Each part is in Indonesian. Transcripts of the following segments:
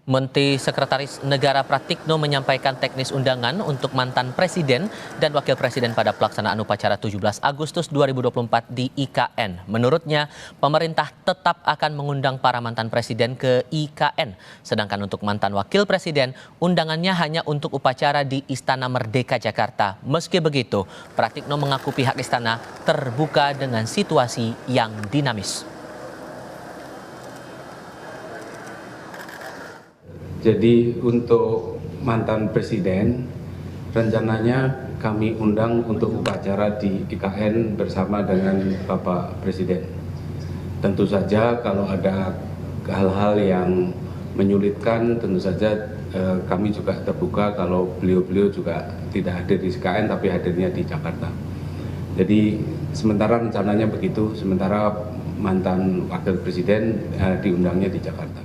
Menteri Sekretaris Negara Pratikno menyampaikan teknis undangan untuk mantan Presiden dan Wakil Presiden pada pelaksanaan upacara 17 Agustus 2024 di IKN. Menurutnya, pemerintah tetap akan mengundang para mantan Presiden ke IKN. Sedangkan untuk mantan Wakil Presiden, undangannya hanya untuk upacara di Istana Merdeka Jakarta. Meski begitu, Pratikno mengaku pihak istana terbuka dengan situasi yang dinamis. Jadi untuk mantan presiden, rencananya kami undang untuk upacara di IKN bersama dengan Bapak Presiden. Tentu saja kalau ada hal-hal yang menyulitkan, tentu saja kami juga terbuka kalau beliau-beliau juga tidak hadir di IKN tapi hadirnya di Jakarta. Jadi sementara rencananya begitu, sementara mantan Wakil Presiden diundangnya di Jakarta.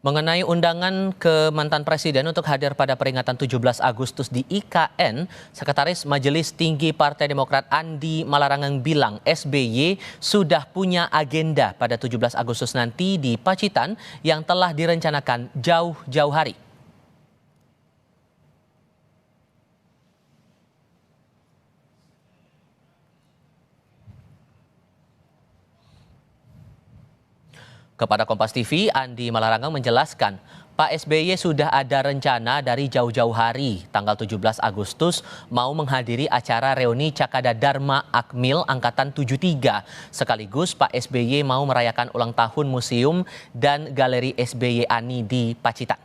Mengenai undangan ke mantan presiden untuk hadir pada peringatan 17 Agustus di IKN, Sekretaris Majelis Tinggi Partai Demokrat Andi Malarangeng bilang SBY sudah punya agenda pada 17 Agustus nanti di Pacitan yang telah direncanakan jauh-jauh hari. Kepada Kompas TV, Andi Malarangeng menjelaskan, Pak SBY sudah ada rencana dari jauh-jauh hari, tanggal 17 Agustus, mau menghadiri acara reuni Cakada Dharma Akmil Angkatan 73. Sekaligus Pak SBY mau merayakan ulang tahun museum dan galeri SBY Ani di Pacitan.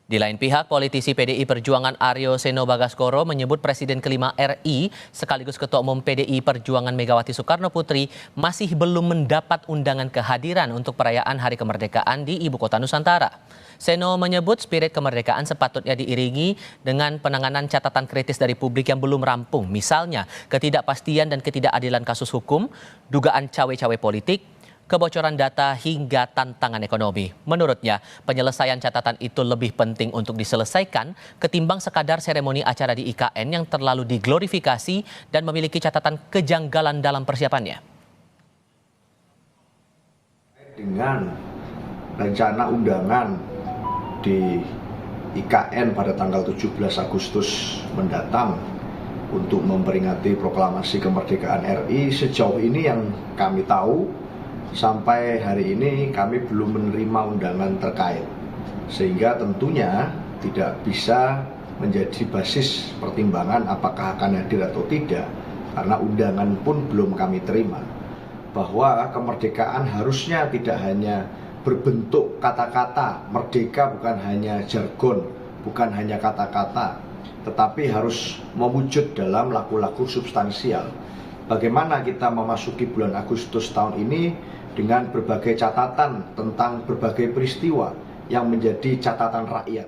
Di lain pihak, politisi PDI Perjuangan Aryo Seno Bagaskoro menyebut Presiden kelima RI sekaligus Ketua Umum PDI Perjuangan Megawati Soekarno Putri masih belum mendapat undangan kehadiran untuk perayaan Hari Kemerdekaan di Ibu Kota Nusantara. Seno menyebut spirit kemerdekaan sepatutnya diiringi dengan penanganan catatan kritis dari publik yang belum rampung, misalnya ketidakpastian dan ketidakadilan kasus hukum, dugaan cawe-cawe politik, kebocoran data hingga tantangan ekonomi. Menurutnya, penyelesaian catatan itu lebih penting untuk diselesaikan ketimbang sekadar seremoni acara di IKN yang terlalu diglorifikasi dan memiliki catatan kejanggalan dalam persiapannya. Dengan rencana undangan di IKN pada tanggal 17 Agustus mendatang untuk memperingati proklamasi kemerdekaan RI, sejauh ini yang kami tahu sampai hari ini kami belum menerima undangan terkait, sehingga tentunya tidak bisa menjadi basis pertimbangan apakah akan hadir atau tidak, karena undangan pun belum kami terima. Bahwa kemerdekaan harusnya tidak hanya berbentuk kata-kata, merdeka bukan hanya jargon, bukan hanya kata-kata, tetapi harus mewujud dalam laku-laku substansial. Bagaimana kita memasuki bulan Agustus tahun ini dengan berbagai catatan tentang berbagai peristiwa yang menjadi catatan rakyat.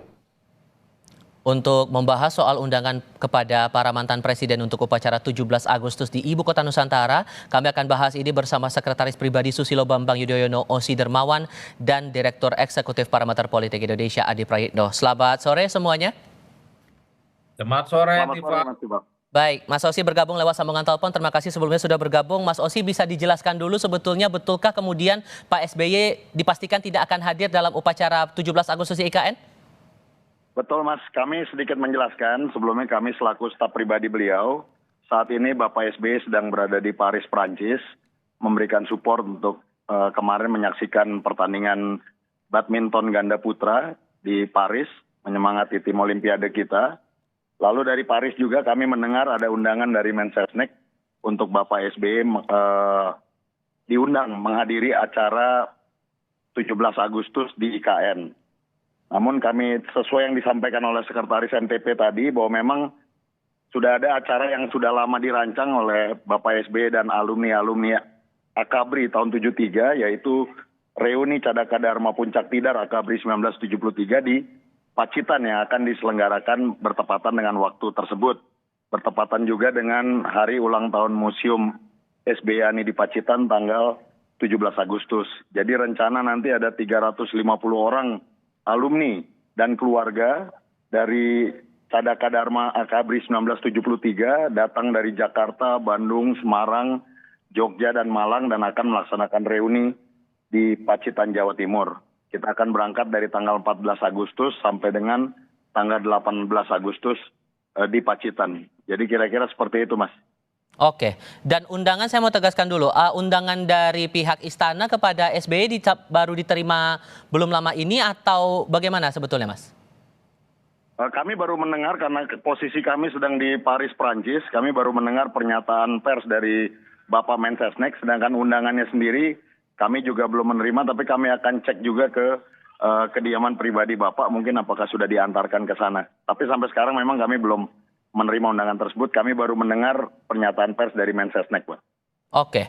Untuk membahas soal undangan kepada para mantan presiden untuk upacara 17 Agustus di Ibu Kota Nusantara, kami akan bahas ini bersama Sekretaris Pribadi Susilo Bambang Yudhoyono Osi Dermawan dan Direktur Eksekutif Parameter Politik Indonesia Adi Prayitno. Selamat sore semuanya. Selamat sore, Tifa. Baik, Mas Osi bergabung lewat sambungan telepon. Terima kasih sebelumnya sudah bergabung. Mas Osi, bisa dijelaskan dulu sebetulnya betulkah kemudian Pak SBY dipastikan tidak akan hadir dalam upacara 17 Agustus di IKN? Betul Mas, kami sedikit menjelaskan. Sebelumnya kami selaku staf pribadi beliau, saat ini Bapak SBY sedang berada di Paris, Prancis, memberikan support untuk kemarin menyaksikan pertandingan badminton ganda putra di Paris, menyemangati tim Olimpiade kita. Lalu dari Paris juga kami mendengar ada undangan dari Mensesnek untuk Bapak SBY diundang menghadiri acara 17 Agustus di IKN. Namun kami sesuai yang disampaikan oleh Sekretaris NTP tadi bahwa memang sudah ada acara yang sudah lama dirancang oleh Bapak SBY dan alumni-alumni Akabri tahun 73, yaitu reuni Cakada Dharma Puncak Tidar Akabri 1973 di Pacitan yang akan diselenggarakan bertepatan dengan waktu tersebut. Bertepatan juga dengan hari ulang tahun Museum SBY Ani di Pacitan tanggal 17 Agustus. Jadi rencana nanti ada 350 orang alumni dan keluarga dari Sadaka Dharma Akabri 1973 datang dari Jakarta, Bandung, Semarang, Jogja, dan Malang dan akan melaksanakan reuni di Pacitan, Jawa Timur. Kita akan berangkat dari tanggal 14 Agustus sampai dengan tanggal 18 Agustus di Pacitan. Jadi kira-kira seperti itu, Mas. Oke, dan undangan saya mau tegaskan dulu, undangan dari pihak istana kepada SBY baru diterima belum lama ini atau bagaimana sebetulnya, Mas? Kami baru mendengar karena posisi kami sedang di Paris, Prancis. Kami baru mendengar pernyataan pers dari Bapak Mensesnek, sedangkan undangannya sendiri kami juga belum menerima, tapi kami akan cek juga ke kediaman pribadi Bapak, mungkin apakah sudah diantarkan ke sana. Tapi sampai sekarang memang kami belum menerima undangan tersebut, kami baru mendengar pernyataan pers dari Mensesnek, Pak. Oke,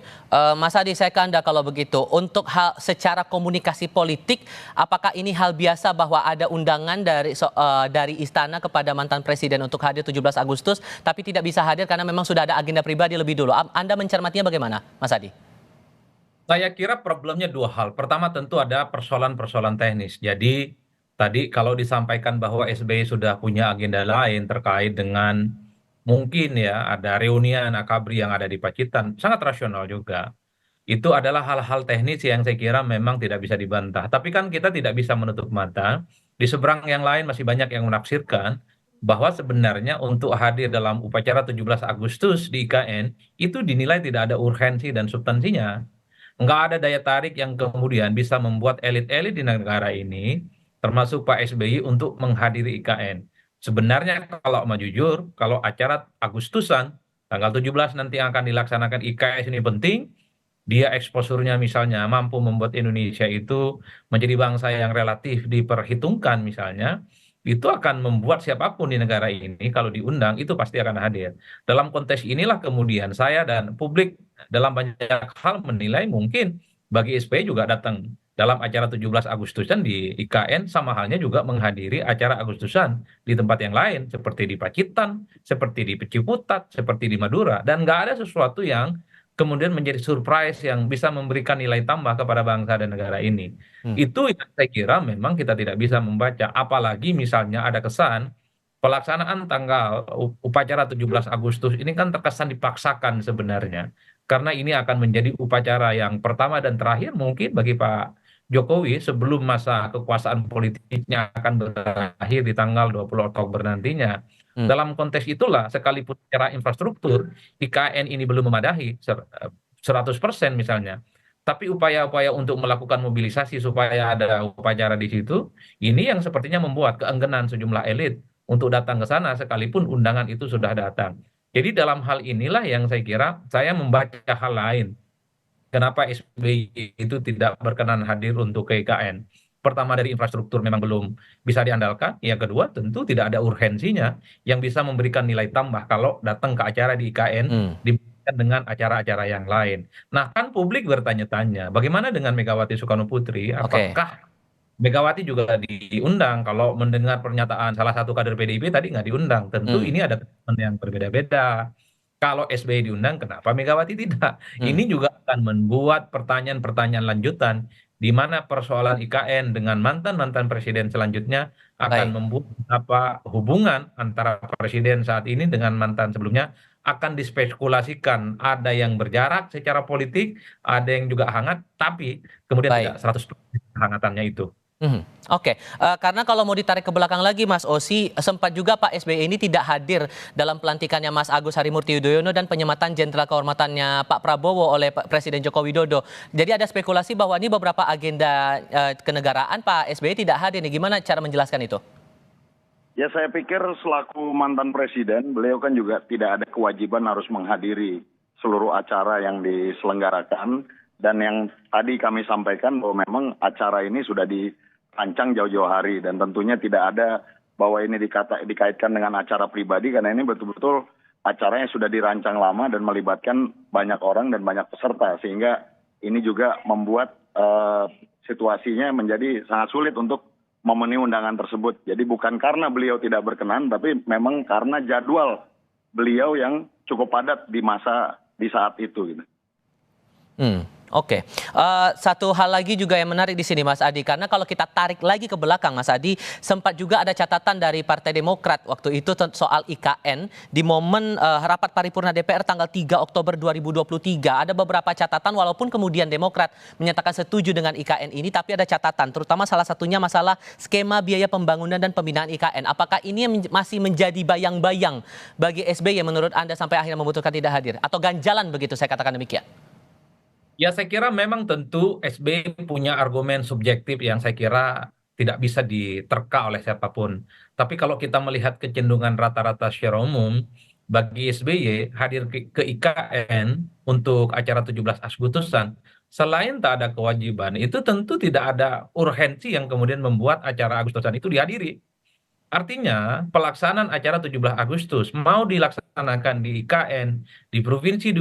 Mas Adi, saya ke Anda kalau begitu. Untuk hal secara komunikasi politik, apakah ini hal biasa bahwa ada undangan dari istana kepada mantan presiden untuk hadir 17 Agustus, tapi tidak bisa hadir karena memang sudah ada agenda pribadi lebih dulu. Anda mencermatinya bagaimana, Mas Adi? Saya kira problemnya dua hal. Pertama tentu ada persoalan-persoalan teknis. Jadi tadi kalau disampaikan bahwa SBY sudah punya agenda lain terkait dengan mungkin ya ada reunian Akabri yang ada di Pacitan, sangat rasional juga. Itu adalah hal-hal teknis yang saya kira memang tidak bisa dibantah. Tapi kan kita tidak bisa menutup mata. Di seberang yang lain masih banyak yang menafsirkan bahwa sebenarnya untuk hadir dalam upacara 17 Agustus di IKN itu dinilai tidak ada urgensi dan substansinya. Nggak ada daya tarik yang kemudian bisa membuat elit-elit di negara ini, termasuk Pak SBY, untuk menghadiri IKN. Sebenarnya kalau mau jujur, kalau acara Agustusan, tanggal 17 nanti akan dilaksanakan IKN ini penting, dia eksposurnya misalnya mampu membuat Indonesia itu menjadi bangsa yang relatif diperhitungkan misalnya, itu akan membuat siapapun di negara ini kalau diundang itu pasti akan hadir. Dalam konteks inilah kemudian saya dan publik dalam banyak hal menilai mungkin bagi SBY juga datang dalam acara 17 Agustusan di IKN sama halnya juga menghadiri acara Agustusan di tempat yang lain seperti di Pacitan, seperti di Ciputat, seperti di Madura, dan nggak ada sesuatu yang kemudian menjadi surprise yang bisa memberikan nilai tambah kepada bangsa dan negara ini. Itu yang saya kira memang kita tidak bisa membaca, apalagi misalnya ada kesan pelaksanaan tanggal upacara 17 Agustus ini kan terkesan dipaksakan sebenarnya. Karena ini akan menjadi upacara yang pertama dan terakhir mungkin bagi Pak Jokowi sebelum masa kekuasaan politiknya akan berakhir di tanggal 20 Oktober nantinya. Dalam konteks itulah sekalipun secara infrastruktur IKN ini belum memadai 100% misalnya. Tapi upaya-upaya untuk melakukan mobilisasi supaya ada upacara di situ, ini yang sepertinya membuat keengganan sejumlah elit untuk datang ke sana sekalipun undangan itu sudah datang. Jadi dalam hal inilah yang saya kira saya membaca hal lain. Kenapa SBY itu tidak berkenan hadir untuk ke IKN? Pertama dari infrastruktur memang belum bisa diandalkan. Yang kedua tentu tidak ada urgensinya yang bisa memberikan nilai tambah kalau datang ke acara di IKN dibandingkan dengan acara-acara yang lain. Nah kan publik bertanya-tanya bagaimana dengan Megawati Soekarno Putri? Apakah Megawati juga diundang? Kalau mendengar pernyataan salah satu kader PDIP tadi nggak diundang. Tentu ini ada teman yang berbeda-beda. Kalau SBY diundang, kenapa Megawati tidak? Ini juga akan membuat pertanyaan-pertanyaan lanjutan di mana persoalan IKN dengan mantan-mantan presiden selanjutnya akan membuat apa hubungan antara presiden saat ini dengan mantan sebelumnya akan dispekulasikan. Ada yang berjarak secara politik, ada yang juga hangat, tapi kemudian tidak 100% kehangatannya itu. Oke, karena kalau mau ditarik ke belakang lagi Mas Osi, sempat juga Pak SBY ini tidak hadir dalam pelantikannya Mas Agus Harimurti Yudhoyono dan penyematan jenderal kehormatannya Pak Prabowo oleh Presiden Joko Widodo. Jadi ada spekulasi bahwa ini beberapa agenda kenegaraan Pak SBY tidak hadir nih. Gimana cara menjelaskan itu? Ya saya pikir selaku mantan presiden, beliau kan juga tidak ada kewajiban harus menghadiri seluruh acara yang diselenggarakan. Dan yang tadi kami sampaikan bahwa memang acara ini sudah dirancang jauh-jauh hari. Dan tentunya tidak ada bahwa ini dikaitkan dengan acara pribadi. Karena ini betul-betul acaranya sudah dirancang lama dan melibatkan banyak orang dan banyak peserta. Sehingga ini juga membuat situasinya menjadi sangat sulit untuk memenuhi undangan tersebut. Jadi bukan karena beliau tidak berkenan, tapi memang karena jadwal beliau yang cukup padat di saat itu. Gitu. Oke, satu hal lagi juga yang menarik di sini Mas Adi, karena kalau kita tarik lagi ke belakang Mas Adi, sempat juga ada catatan dari Partai Demokrat waktu itu soal IKN di momen rapat paripurna DPR tanggal 3 Oktober 2023. Ada beberapa catatan walaupun kemudian Demokrat menyatakan setuju dengan IKN ini, tapi ada catatan, terutama salah satunya masalah skema biaya pembangunan dan pembinaan IKN. Apakah ini masih menjadi bayang-bayang bagi SBY menurut Anda sampai akhirnya memutuskan tidak hadir? Atau ganjalan begitu saya katakan demikian? Ya, saya kira memang tentu SBY punya argumen subjektif yang saya kira tidak bisa diterka oleh siapapun. Tapi kalau kita melihat kecenderungan rata-rata secara umum, bagi SBY hadir ke IKN untuk acara 17 Agustusan, selain tak ada kewajiban, itu tentu tidak ada urgensi yang kemudian membuat acara Agustusan itu dihadiri. Artinya, pelaksanaan acara 17 Agustus mau dilaksanakan di IKN, di provinsi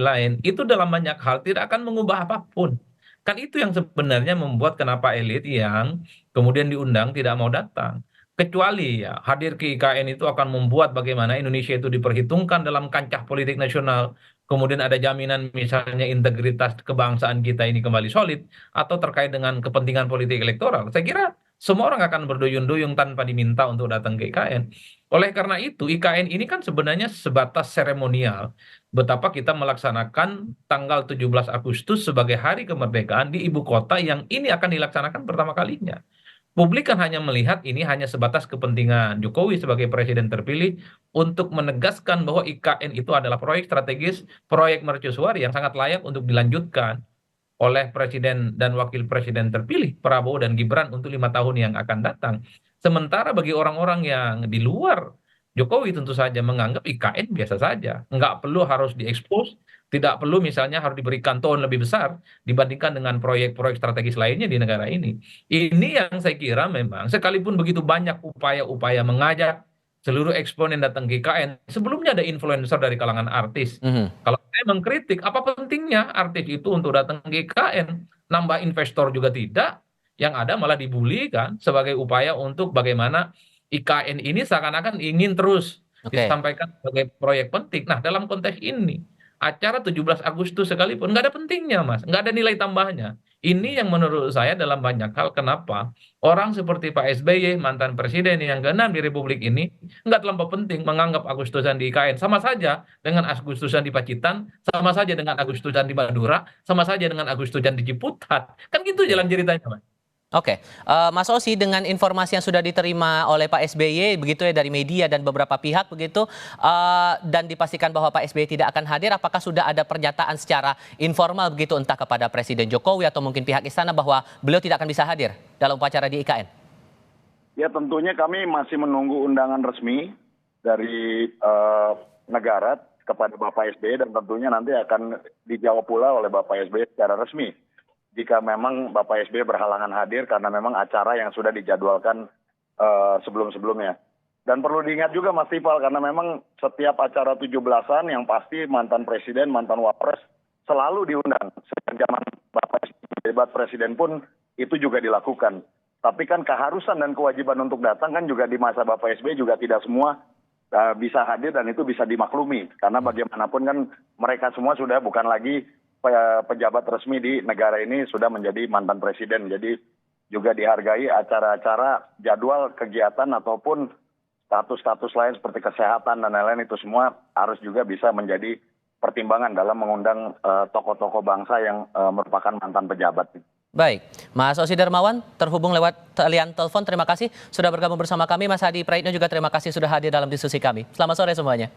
lain, itu dalam banyak hal tidak akan mengubah apapun. Kan itu yang sebenarnya membuat kenapa elit yang kemudian diundang tidak mau datang. Kecuali ya, hadir ke IKN itu akan membuat bagaimana Indonesia itu diperhitungkan dalam kancah politik nasional. Kemudian ada jaminan misalnya integritas kebangsaan kita ini kembali solid, atau terkait dengan kepentingan politik elektoral. Saya kira semua orang akan berduyun-duyung tanpa diminta untuk datang ke IKN. Oleh karena itu, IKN ini kan sebenarnya sebatas seremonial. Betapa kita melaksanakan tanggal 17 Agustus sebagai hari kemerdekaan di ibu kota yang ini akan dilaksanakan pertama kalinya. Publik kan hanya melihat ini hanya sebatas kepentingan Jokowi sebagai presiden terpilih untuk menegaskan bahwa IKN itu adalah proyek strategis, proyek mercusuar yang sangat layak untuk dilanjutkan oleh presiden dan wakil presiden terpilih Prabowo dan Gibran untuk 5 tahun yang akan datang. Sementara bagi orang-orang yang di luar Jokowi tentu saja menganggap IKN biasa saja, nggak perlu harus diekspos, tidak perlu misalnya harus diberikan tone lebih besar dibandingkan dengan proyek-proyek strategis lainnya di negara ini. Ini yang saya kira memang sekalipun begitu banyak upaya-upaya mengajak seluruh eksponen datang ke IKN, sebelumnya ada influencer dari kalangan artis. Kalau saya mengkritik, apa pentingnya artis itu untuk datang ke IKN? Nambah investor juga tidak, yang ada malah dibully kan sebagai upaya untuk bagaimana IKN ini seakan-akan ingin terus Oke. disampaikan sebagai proyek penting. Nah, dalam konteks ini, acara 17 Agustus sekalipun nggak ada pentingnya, Mas. Nggak ada nilai tambahnya. Ini yang menurut saya dalam banyak hal kenapa orang seperti Pak SBY, mantan presiden yang ke-6 di Republik ini, nggak terlampau penting menganggap Agustusan di IKN. Sama saja dengan Agustusan di Pacitan, sama saja dengan Agustusan di Madura, sama saja dengan Agustusan di Ciputat. Kan gitu jalan ceritanya, Mas. Oke, Mas Osi, dengan informasi yang sudah diterima oleh Pak SBY begitu ya dari media dan beberapa pihak begitu, dan dipastikan bahwa Pak SBY tidak akan hadir, apakah sudah ada pernyataan secara informal begitu entah kepada Presiden Jokowi atau mungkin pihak istana bahwa beliau tidak akan bisa hadir dalam upacara di IKN? Ya tentunya kami masih menunggu undangan resmi dari negara kepada Bapak SBY dan tentunya nanti akan dijawab pula oleh Bapak SBY secara resmi. Jika memang Bapak SBY berhalangan hadir karena memang acara yang sudah dijadwalkan sebelum-sebelumnya. Dan perlu diingat juga Mas Tifal, karena memang setiap acara 17-an yang pasti mantan presiden, mantan wapres selalu diundang. Sejak zaman Bapak SBY debat presiden pun itu juga dilakukan. Tapi kan keharusan dan kewajiban untuk datang kan juga di masa Bapak SBY juga tidak semua bisa hadir dan itu bisa dimaklumi. Karena bagaimanapun kan mereka semua sudah bukan lagi pejabat resmi di negara ini, sudah menjadi mantan presiden. Jadi juga dihargai acara-acara, jadwal kegiatan ataupun status-status lain seperti kesehatan dan lain-lain itu semua harus juga bisa menjadi pertimbangan dalam mengundang tokoh-tokoh bangsa yang merupakan mantan pejabat. Baik, Mas Osi Darmawan terhubung lewat talian telepon. Terima kasih sudah bergabung bersama kami. Mas Hadi Praitno juga terima kasih sudah hadir dalam diskusi kami. Selamat sore semuanya.